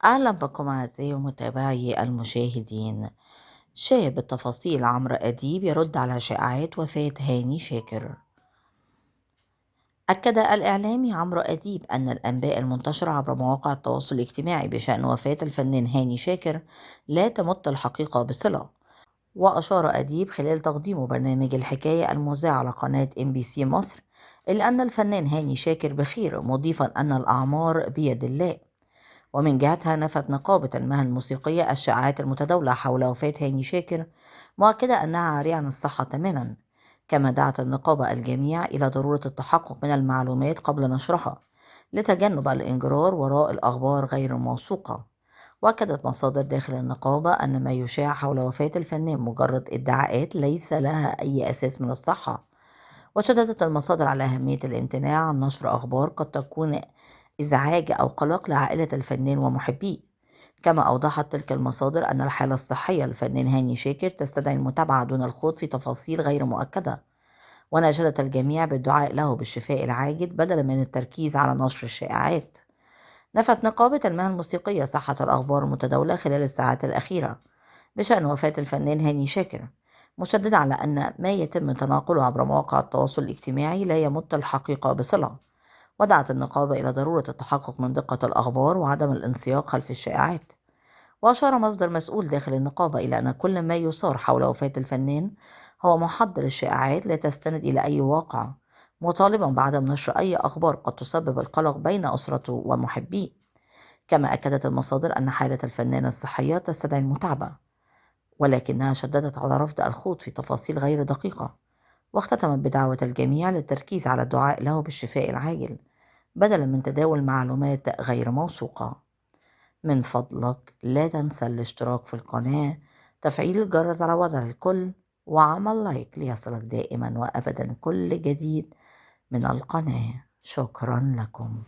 أهلا بكم أعزائي ومتابعي المشاهدين. شاهد بالتفاصيل عمرو أديب يرد على شائعات وفاة هاني شاكر. أكد الإعلامي عمرو أديب أن الأنباء المنتشرة عبر مواقع التواصل الاجتماعي بشأن وفاة الفنان هاني شاكر لا تمت الحقيقة بصلة. وأشار أديب خلال تقديمه برنامج الحكاية المذاع على قناة MBC مصر إلى أن الفنان هاني شاكر بخير، مضيفا أن الأعمار بيد الله. ومن جهتها نفت نقابة المهن الموسيقية الشائعات المتداولة حول وفاة هاني شاكر، مؤكدة أنها عارية عن الصحة تماما. كما دعت النقابة الجميع إلى ضرورة التحقق من المعلومات قبل نشرها لتجنب الانجرار وراء الأخبار غير الموثوقة. وأكدت مصادر داخل النقابة أن ما يشاع حول وفاة الفنان مجرد ادعاءات ليس لها أي أساس من الصحة. وشددت المصادر على أهمية الامتناع عن نشر أخبار قد تكون إزعاج أو قلق لعائلة الفنان ومحبيه. كما أوضحت تلك المصادر أن الحالة الصحية للفنان هاني شاكر تستدعي المتابعة دون الخوض في تفاصيل غير مؤكدة. وناشدت الجميع بالدعاء له بالشفاء العاجل بدلا من التركيز على نشر الشائعات. نفت نقابة المهن الموسيقية صحة الأخبار المتداولة خلال الساعات الأخيرة بشأن وفاة الفنان هاني شاكر، مشددة على أن ما يتم تناقله عبر مواقع التواصل الاجتماعي لا يمت الحقيقة بصلة. ودعت النقابة إلى ضرورة التحقق من دقة الأخبار وعدم الانسياق خلف الشائعات. وأشار مصدر مسؤول داخل النقابة إلى أن كل ما يثار حول وفاة الفنان هو محضر الشائعات لا تستند إلى أي واقع، مطالبا بعدم نشر أي أخبار قد تسبب القلق بين أسرته ومحبيه. كما أكدت المصادر أن حالة الفنان الصحية تستدعي المتابعة، ولكنها شددت على رفض الخوض في تفاصيل غير دقيقة. واختتمت بدعوة الجميع للتركيز على الدعاء له بالشفاء العاجل بدلا من تداول معلومات غير موثوقة. من فضلك لا تنسى الاشتراك في القناة، تفعيل الجرس على وضع الكل، وعمل لايك ليصلك دائما وأبدا كل جديد من القناة. شكرا لكم.